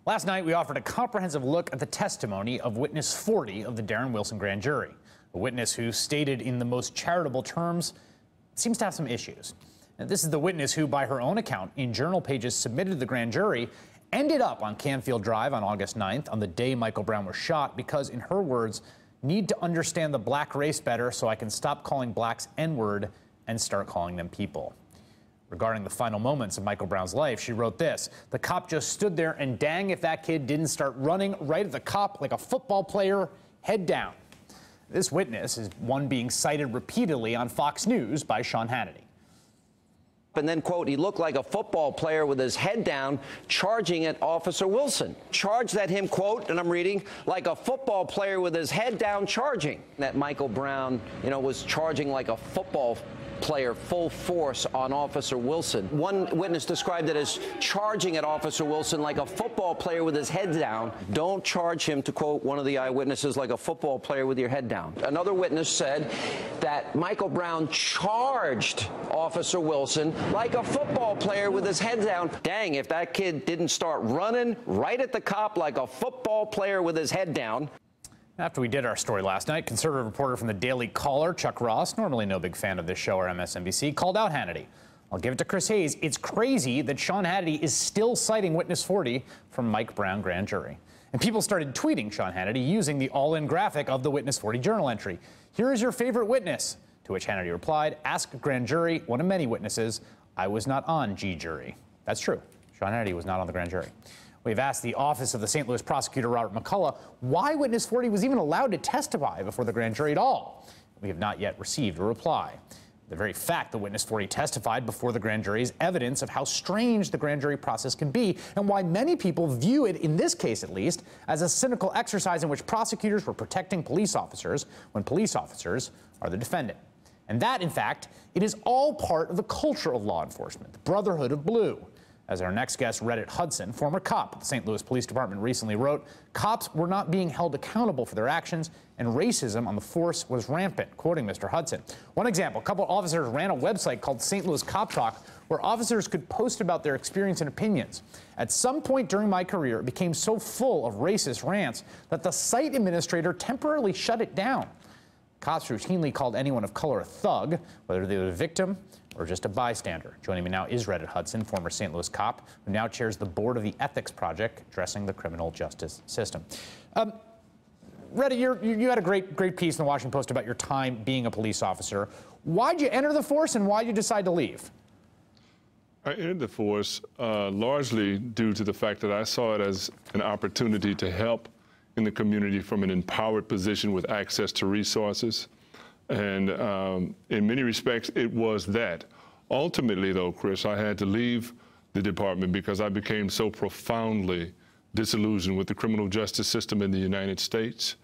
Last night, we offered a comprehensive look at the testimony of witness 40 of the Darren Wilson grand jury, a witness who stated in the most charitable terms seems to have some issues. Now, this is the witness who, by her own account, in journal pages submitted to the grand jury, ended up on Canfield Drive on August 9th, on the day Michael Brown was shot, because, in her words, need to understand the black race better so I can stop calling blacks N-word and start calling them people. Regarding the final moments of Michael Brown's life, she wrote this: "The cop just stood there, and dang if that kid didn't start running right at the cop like a football player, head down." This witness is one being cited repeatedly on Fox News by Sean Hannity. And then, quote, "He looked like a football player with his head down, charging at Officer Wilson. Charged at him," quote, and I'm reading, "like a football player with his head down charging." That Michael Brown, was charging like a football player full force on Officer Wilson. One witness described it as charging at Officer Wilson like a football player with his head down. "Don't charge him," to quote one of the eyewitnesses, "like a football player with your head down." Another witness said that Michael Brown charged Officer Wilson like a football player with his head down. Dang if that kid didn't start running right at the cop like a football player with his head down. After we did our story last night, conservative reporter from the Daily Caller, Chuck Ross, normally no big fan of this show or MSNBC, called out Hannity. I'll give it to Chris Hayes. It's crazy that Sean Hannity is still citing witness 40 from Mike Brown grand jury. And people started tweeting Sean Hannity using the all-in graphic of the witness 40 journal entry. "Here is your favorite witness," to which Hannity replied, "Ask grand jury, one of many witnesses. I was not on G jury." That's true. Sean Hannity was not on the grand jury. We've asked the office of the St. Louis prosecutor, Robert McCullough, why witness 40 was even allowed to testify before the grand jury at all. We have not yet received a reply. The very fact that witness 40 testified before the grand jury is evidence of how strange the grand jury process can be, and why many people view it, in this case at least, as a cynical exercise in which prosecutors were protecting police officers when police officers are the defendant. And that, in fact, it is all part of the culture of law enforcement, the Brotherhood of Blue. As our next guest, Redditt Hudson, former cop at the St. Louis Police Department, recently wrote, cops were not being held accountable for their actions, and racism on the force was rampant, quoting Mr. Hudson. One example, a couple of officers ran a website called St. Louis Cop Talk, where officers could post about their experience and opinions. At some point during my career, it became so full of racist rants that the site administrator temporarily shut it down. Cops routinely called anyone of color a thug, whether they were a victim or just a bystander. Joining me now is Redditt Hudson, former St. Louis cop, who now chairs the board of the Ethics Project, addressing the criminal justice system. Redditt, you had a great piece in the Washington Post about your time being a police officer. Why'd you enter the force, and why'd you decide to leave? I entered the force largely due to the fact that I saw it as an opportunity to help in the community from an empowered position with access to resources. And in many respects, it was that. Ultimately, though, Chris, I had to leave the department because I became so profoundly disillusioned with the criminal justice system in the United States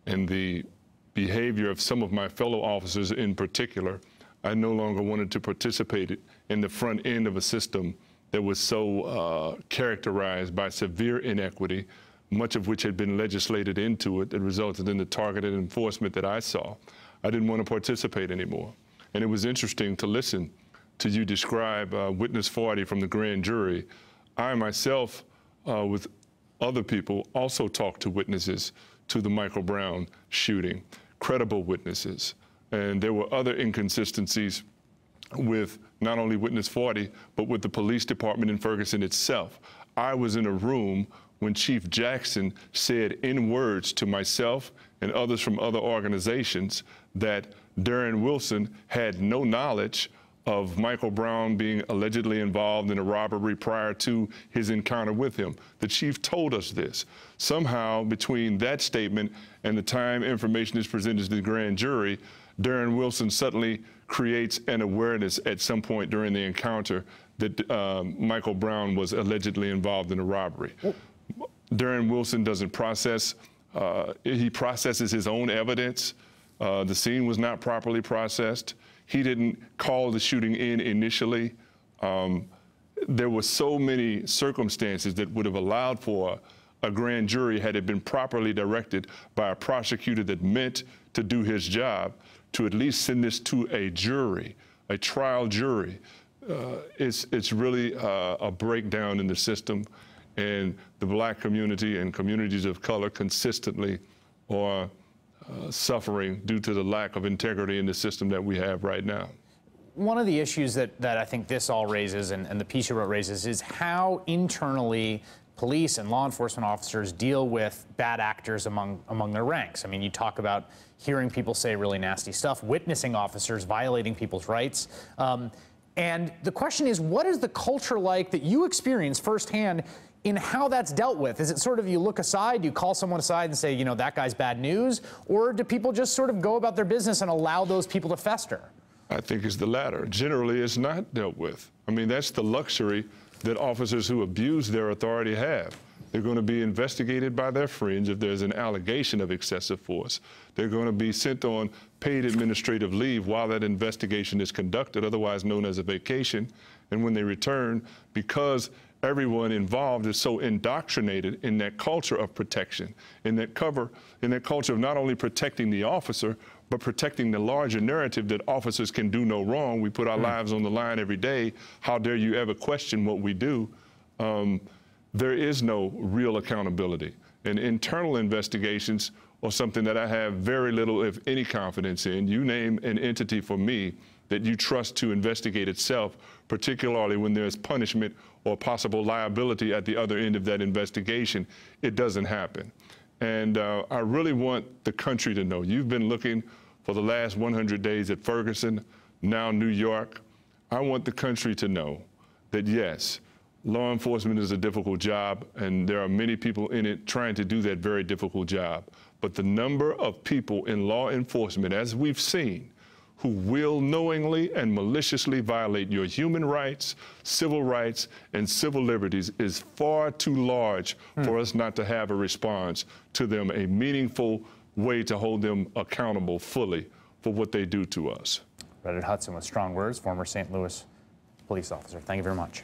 and the behavior of some of my fellow officers in particular. I no longer wanted to participate in the front end of a system that was so characterized by severe inequity, much of which had been legislated into it that resulted in the targeted enforcement that I saw. I didn't want to participate anymore. And it was interesting to listen to you describe witness 40 from the grand jury. I myself, with other people, also talked to witnesses to the Michael Brown shooting, credible witnesses. And there were other inconsistencies with not only witness 40, but with the police department in Ferguson itself. I was in a room when Chief Jackson said in words to myself and others from other organizations that Darren Wilson had no knowledge of Michael Brown being allegedly involved in a robbery prior to his encounter with him. The chief told us this. Somehow, between that statement and the time information is presented to the grand jury, Darren Wilson suddenly creates an awareness at some point during the encounter that Michael Brown was allegedly involved in a robbery. Darren Wilson doesn't process, he processes his own evidence. The scene was not properly processed. He didn't call the shooting in initially. There were so many circumstances that would have allowed for a grand jury, had it been properly directed by a prosecutor that meant to do his job, to at least send this to a jury, a trial jury. it's really a breakdown in the system, and the black community and communities of color consistently are suffering due to the lack of integrity in the system that we have right now. One of the issues that I think this all raises, and the piece you wrote raises, is how internally police and law enforcement officers deal with bad actors among their ranks. I mean, you talk about hearing people say really nasty stuff, witnessing officers violating people's rights. And the question is, what is the culture like that you experience firsthand in how that's dealt with? Is it sort of you look aside, you call someone aside and say, you know, that guy's bad news? Or do people just sort of go about their business and allow those people to fester? I think it's the latter. Generally, it's not dealt with. I mean, that's the luxury that officers who abuse their authority have. They're going to be investigated by their friends if there's an allegation of excessive force. They're going to be sent on paid administrative leave while that investigation is conducted, otherwise known as a vacation. And when they return, because everyone involved is so indoctrinated in that culture of protection, in that culture of not only protecting the officer, but protecting the larger narrative that officers can do no wrong. We put our lives on the line every day. How dare you ever question what we do? There is no real accountability. And internal investigations are something that I have very little, if any, confidence in. You name an entity for me that you trust to investigate itself, particularly when there's punishment or possible liability at the other end of that investigation. It doesn't happen. And I really want the country to know. You've been looking for the last 100 days at Ferguson, now New York. I want the country to know that, yes, law enforcement is a difficult job, and there are many people in it trying to do that very difficult job. But the number of people in law enforcement, as we've seen, who will knowingly and maliciously violate your human rights, civil rights, and civil liberties is far too large for us not to have a response to them, a meaningful way to hold them accountable fully for what they do to us. Redditt Hudson with strong words, former St. Louis police officer. Thank you very much.